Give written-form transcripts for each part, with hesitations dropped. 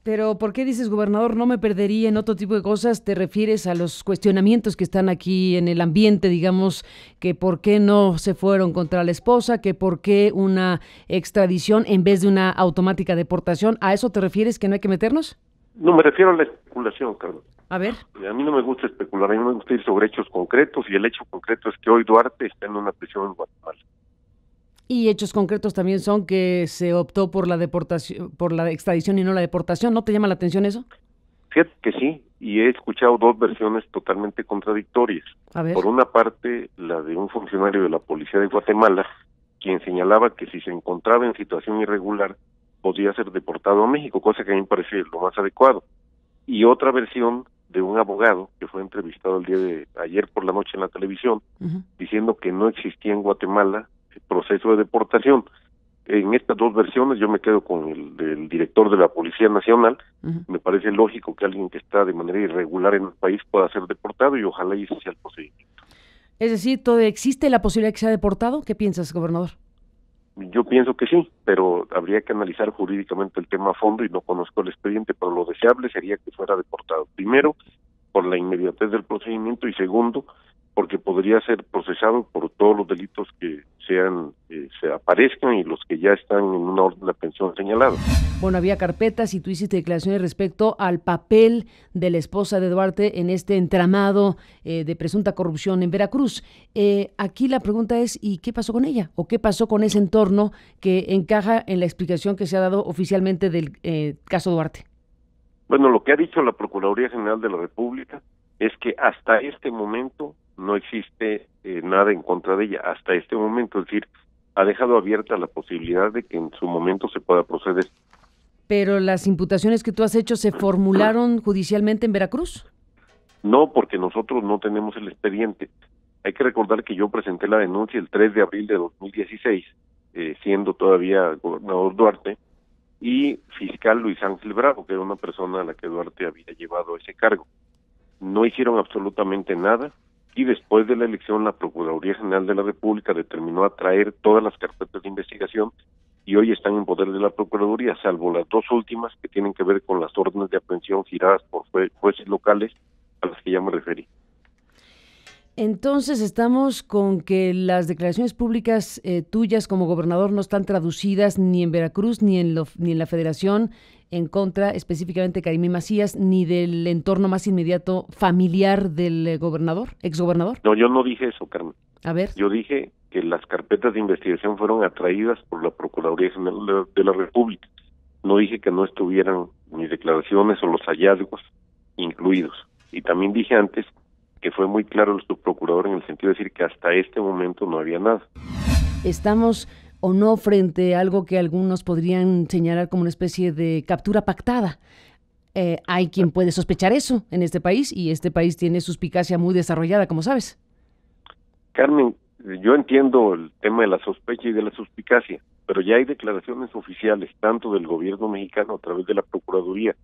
Pero, ¿por qué dices, gobernador, no me perdería en otro tipo de cosas? ¿Te refieres a los cuestionamientos que están aquí en el ambiente, digamos, que por qué no se fueron contra la esposa, que por qué una extradición en vez de una automática deportación? ¿A eso te refieres, que no hay que meternos? No, me refiero a la especulación, Carlos. A ver. A mí no me gusta especular, a mí me gusta ir sobre hechos concretos, y el hecho concreto es que hoy Duarte está en una prisión en Guatemala. Y hechos concretos también son que se optó por la deportación, por la extradición y no la deportación. ¿No te llama la atención eso? Fíjate que sí, y he escuchado dos versiones totalmente contradictorias. A ver. Por una parte, la de un funcionario de la policía de Guatemala, quien señalaba que si se encontraba en situación irregular, podría ser deportado a México, cosa que a mí me parece lo más adecuado. Y otra versión de un abogado que fue entrevistado el día de ayer por la noche en la televisión, diciendo que no existía en Guatemala el proceso de deportación. En estas dos versiones yo me quedo con el director de la Policía Nacional. Me parece lógico que alguien que está de manera irregular en el país pueda ser deportado, y ojalá ese sea el procedimiento. Es decir, ¿todavía existe la posibilidad de que sea deportado? ¿Qué piensas, gobernador? Yo pienso que sí, pero habría que analizar jurídicamente el tema a fondo y no conozco el expediente, pero lo deseable sería que fuera deportado. Primero, por la inmediatez del procedimiento, y segundo, porque podría ser procesado por todos los delitos que se aparezcan y los que ya están en una orden de aprehensión señalada. Bueno, había carpetas y tú hiciste declaraciones respecto al papel de la esposa de Duarte en este entramado de presunta corrupción en Veracruz. Aquí la pregunta es, ¿y qué pasó con ella? ¿O qué pasó con ese entorno que encaja en la explicación que se ha dado oficialmente del caso Duarte? Bueno, lo que ha dicho la Procuraduría General de la República es que hasta este momento no existe nada en contra de ella, hasta este momento, es decir, ha dejado abierta la posibilidad de que en su momento se pueda proceder. ¿Pero las imputaciones que tú has hecho se formularon judicialmente en Veracruz? No, porque nosotros no tenemos el expediente. Hay que recordar que yo presenté la denuncia el 3 de abril de 2016, siendo todavía gobernador Duarte, y fiscal Luis Ángel Bravo, que era una persona a la que Duarte había llevado ese cargo. No hicieron absolutamente nada, y después de la elección la Procuraduría General de la República determinó atraer todas las carpetas de investigación, y hoy están en poder de la Procuraduría, salvo las dos últimas que tienen que ver con las órdenes de aprehensión giradas por jueces locales a las que ya me referí. Entonces estamos con que las declaraciones públicas tuyas como gobernador no están traducidas ni en Veracruz ni en la Federación en contra específicamente de Karimí Macías, ni del entorno más inmediato familiar del gobernador, exgobernador. No, yo no dije eso, Carmen. A ver. Yo dije que las carpetas de investigación fueron atraídas por la Procuraduría General de la República. No dije que no estuvieran mis declaraciones o los hallazgos incluidos. Y también dije antes que fue muy claro el subprocurador en el sentido de decir que hasta este momento no había nada. ¿Estamos o no frente a algo que algunos podrían señalar como una especie de captura pactada? Hay quien puede sospechar eso en este país, y este país tiene suspicacia muy desarrollada, como sabes. Carmen, yo entiendo el tema de la sospecha y de la suspicacia, pero ya hay declaraciones oficiales, tanto del gobierno mexicano a través de la Procuraduría,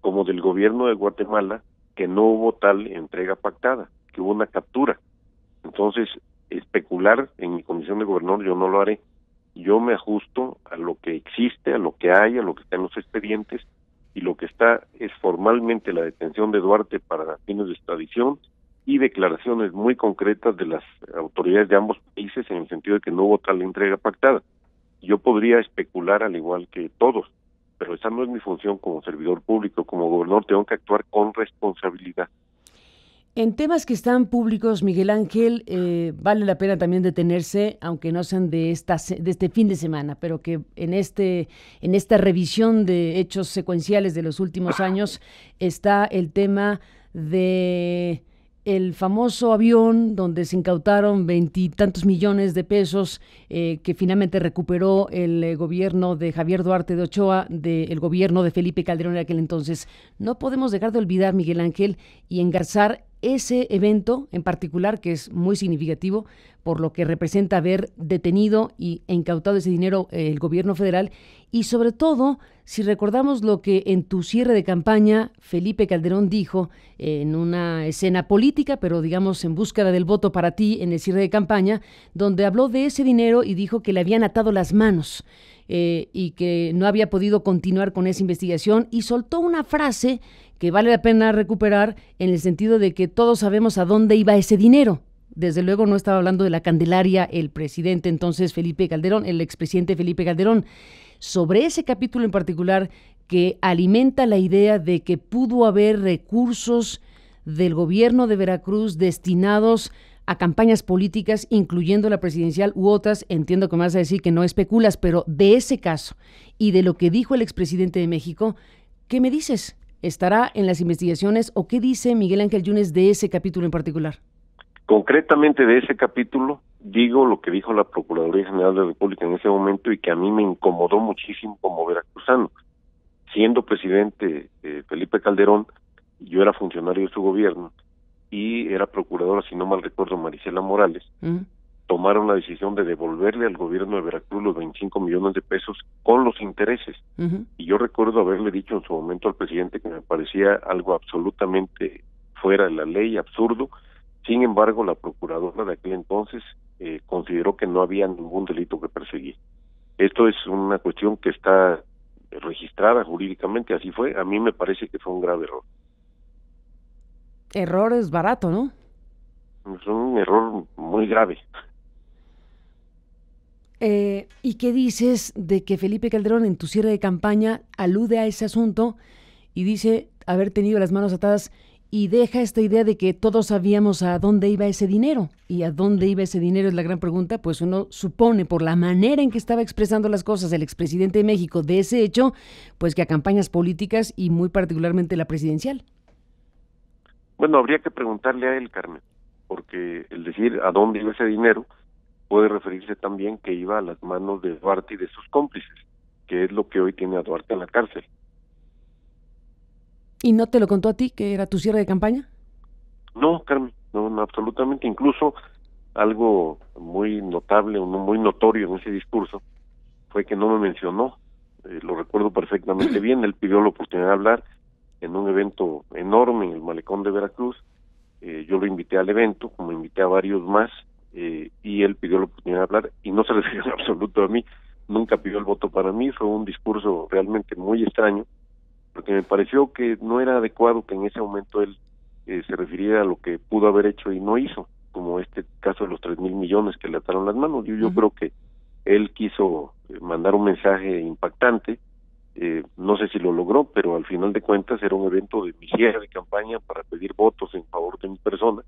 como del gobierno de Guatemala, que no hubo tal entrega pactada, que hubo una captura. Entonces, especular en mi condición de gobernador yo no lo haré. Yo me ajusto a lo que existe, a lo que hay, a lo que está en los expedientes, y lo que está es formalmente la detención de Duarte para fines de extradición y declaraciones muy concretas de las autoridades de ambos países en el sentido de que no hubo tal entrega pactada. Yo podría especular al igual que todos, pero esa no es mi función como servidor público. Como gobernador tengo que actuar con responsabilidad. En temas que están públicos, Miguel Ángel, vale la pena también detenerse, aunque no sean de este fin de semana, pero que en esta revisión de hechos secuenciales de los últimos años está el tema de el famoso avión donde se incautaron 20 y tantos millones de pesos que finalmente recuperó el gobierno de Javier Duarte de Ochoa, del gobierno de Felipe Calderón en aquel entonces. No podemos dejar de olvidar, Miguel Ángel, y engarzar ese evento en particular, que es muy significativo por lo que representa haber detenido e incautado ese dinero el gobierno federal, y sobre todo si recordamos lo que en tu cierre de campaña Felipe Calderón dijo en una escena política, pero digamos en búsqueda del voto para ti en el cierre de campaña, donde habló de ese dinero y dijo que le habían atado las manos. y que no había podido continuar con esa investigación, y soltó una frase que vale la pena recuperar en el sentido de que todos sabemos a dónde iba ese dinero. Desde luego no estaba hablando de la Candelaria, el presidente entonces Felipe Calderón, el expresidente Felipe Calderón. Sobre ese capítulo en particular que alimenta la idea de que pudo haber recursos del gobierno de Veracruz destinados a campañas políticas, incluyendo la presidencial u otras, entiendo que me vas a decir que no especulas, pero de ese caso y de lo que dijo el expresidente de México, ¿qué me dices? ¿Estará en las investigaciones o qué dice Miguel Ángel Yunes de ese capítulo en particular? Concretamente de ese capítulo, digo lo que dijo la Procuraduría General de la República en ese momento y que a mí me incomodó muchísimo como veracruzano. Siendo presidente Felipe Calderón, yo era funcionario de su gobierno y era procuradora, si no mal recuerdo, Marisela Morales, tomaron la decisión de devolverle al gobierno de Veracruz los 25 millones de pesos con los intereses. Y yo recuerdo haberle dicho en su momento al presidente que me parecía algo absolutamente fuera de la ley, absurdo. Sin embargo, la procuradora de aquel entonces consideró que no había ningún delito que perseguir. Esto es una cuestión que está registrada jurídicamente, así fue. A mí me parece que fue un grave error. Error es barato, ¿no? Es un error muy grave. ¿Y qué dices de que Felipe Calderón en tu cierre de campaña alude a ese asunto y dice haber tenido las manos atadas y deja esta idea de que todos sabíamos a dónde iba ese dinero? Y a dónde iba ese dinero es la gran pregunta, pues uno supone por la manera en que estaba expresando las cosas el expresidente de México de ese hecho, pues que a campañas políticas y muy particularmente la presidencial. Bueno, habría que preguntarle a él, Carmen, porque el decir a dónde iba ese dinero puede referirse también que iba a las manos de Duarte y de sus cómplices, que es lo que hoy tiene a Duarte en la cárcel. ¿Y no te lo contó a ti, que era tu cierre de campaña? No, Carmen, no, absolutamente. Incluso algo muy notable, muy notorio en ese discurso, fue que no me mencionó. Lo recuerdo perfectamente bien. Él pidió la oportunidad de hablar en un evento enorme en el Malecón de Veracruz. Yo lo invité al evento, como invité a varios más, y él pidió la oportunidad de hablar y no se refirió en absoluto a mí. Nunca pidió el voto para mí. Fue un discurso realmente muy extraño, porque me pareció que no era adecuado que en ese momento él se refiriera a lo que pudo haber hecho y no hizo, como este caso de los 3,000 millones que le ataron las manos. Yo creo que él quiso mandar un mensaje impactante, no sé si lo logró, pero al final de cuentas era un evento de mi cierre de campaña para pedir votos en favor de mi persona,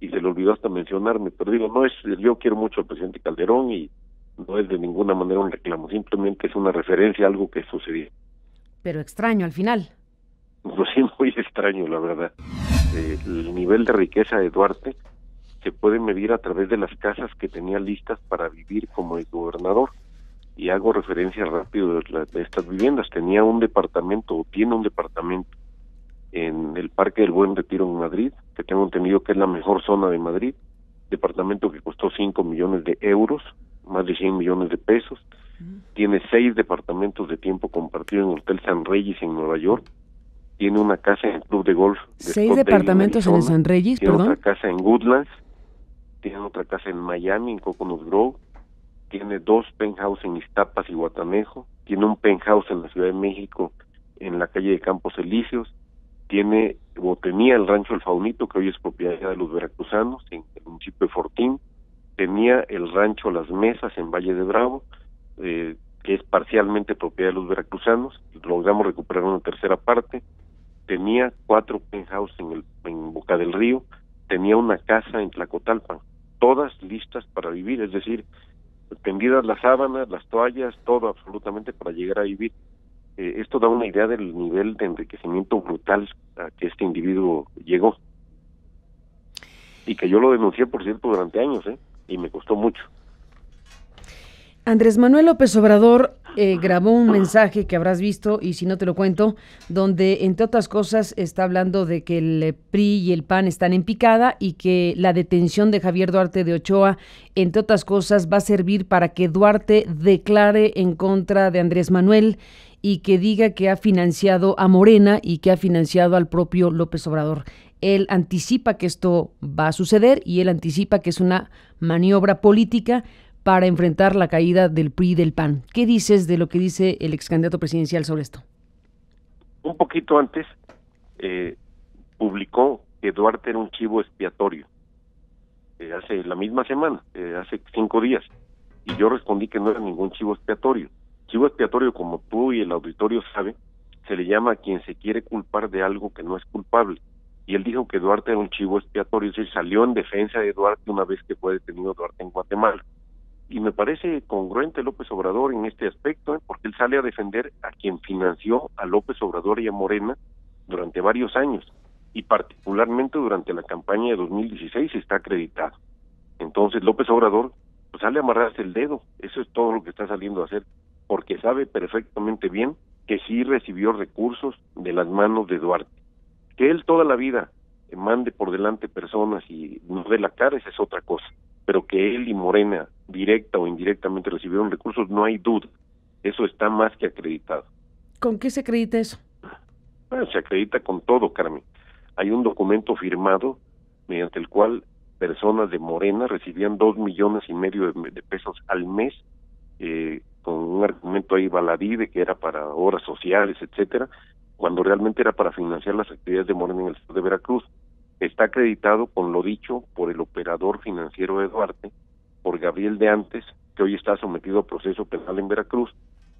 y se le olvidó hasta mencionarme. Pero digo, no es, yo quiero mucho al presidente Calderón y no es de ninguna manera un reclamo, simplemente es una referencia a algo que sucedió. Pero extraño al final. Pues sí, muy extraño, la verdad. El nivel de riqueza de Duarte se puede medir a través de las casas que tenía listas para vivir como el gobernador. Y hago referencia rápido de estas viviendas. Tenía un departamento, o tiene un departamento, en el Parque del Buen Retiro en Madrid, que tengo entendido que es la mejor zona de Madrid. Departamento que costó 5 millones de euros, más de 100 millones de pesos. Tiene 6 departamentos de tiempo compartido en el Hotel San Regis en Nueva York. Tiene una casa en el Club de Golf de 6 departamentos en el San Regis, tiene perdón. Otra casa en Woodlands, tiene otra casa en Miami, en Coconut Grove, tiene 2 penthouse en Iztapas y Guatanejo, tiene un penthouse en la Ciudad de México, en la calle de Campos Elíseos, tiene o tenía el rancho El Faunito, que hoy es propiedad de los veracruzanos, en el municipio de Fortín. Tenía el rancho Las Mesas en Valle de Bravo, que es parcialmente propiedad de los veracruzanos. Logramos recuperar una tercera parte. Tenía 4 penthouse en Boca del Río. Tenía una casa en Tlacotalpan, todas listas para vivir, es decir, tendidas las sábanas, las toallas, todo absolutamente para llegar a vivir. Esto da una idea del nivel de enriquecimiento brutal a que este individuo llegó. Y que yo lo denuncié, por cierto, durante años, y me costó mucho. Andrés Manuel López Obrador grabó un mensaje que habrás visto, y si no te lo cuento, donde entre otras cosas está hablando de que el PRI y el PAN están en picada y que la detención de Javier Duarte de Ochoa, entre otras cosas, va a servir para que Duarte declare en contra de Andrés Manuel y que diga que ha financiado a Morena y que ha financiado al propio López Obrador. Él anticipa que esto va a suceder y él anticipa que es una maniobra política para enfrentar la caída del PRI y del PAN. ¿Qué dices de lo que dice el ex candidato presidencial sobre esto? Un poquito antes publicó que Duarte era un chivo expiatorio, hace la misma semana, hace 5 días, y yo respondí que no era ningún chivo expiatorio. Chivo expiatorio, como tú y el auditorio sabe, se le llama a quien se quiere culpar de algo que no es culpable, y él dijo que Duarte era un chivo expiatorio, es decir, salió en defensa de Duarte una vez que fue detenido Duarte en Guatemala. Y me parece congruente López Obrador en este aspecto, porque él sale a defender a quien financió a López Obrador y a Morena durante varios años, y particularmente durante la campaña de 2016 está acreditado. Entonces López Obrador pues, sale a amarrarse el dedo, eso es todo lo que está saliendo a hacer, porque sabe perfectamente bien que sí recibió recursos de las manos de Duarte. Que él toda la vida mande por delante personas y no dé la cara, esa es otra cosa, pero que él y Morena, directa o indirectamente, recibieron recursos, no hay duda, eso está más que acreditado. ¿Con qué se acredita eso? Bueno, se acredita con todo, Carmen. Hay un documento firmado mediante el cual personas de Morena recibían 2,5 millones de pesos al mes, con un argumento ahí baladí de que era para obras sociales, etcétera, cuando realmente era para financiar las actividades de Morena en el estado de Veracruz. Está acreditado con lo dicho por el operador financiero de Duarte, por Gabriel de Antes, que hoy está sometido a proceso penal en Veracruz,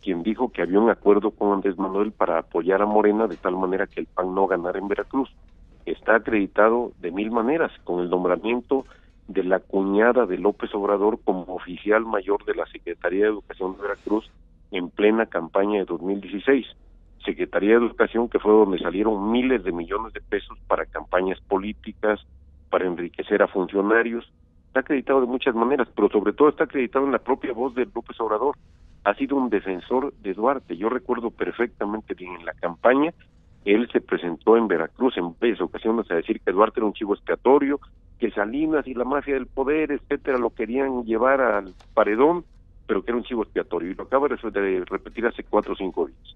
quien dijo que había un acuerdo con Andrés Manuel para apoyar a Morena de tal manera que el PAN no ganara en Veracruz. Está acreditado de 1000 maneras, con el nombramiento de la cuñada de López Obrador como oficial mayor de la Secretaría de Educación de Veracruz en plena campaña de 2016. Secretaría de Educación que fue donde salieron miles de millones de pesos para campañas políticas, para enriquecer a funcionarios. Está acreditado de muchas maneras, pero sobre todo está acreditado en la propia voz de López Obrador. Ha sido un defensor de Duarte. Yo recuerdo perfectamente bien en la campaña, él se presentó en Veracruz en varias ocasiones a decir que Duarte era un chivo expiatorio, que Salinas y la mafia del poder, etcétera, lo querían llevar al paredón, pero que era un chivo expiatorio, y lo acaba de repetir hace 4 o 5 días.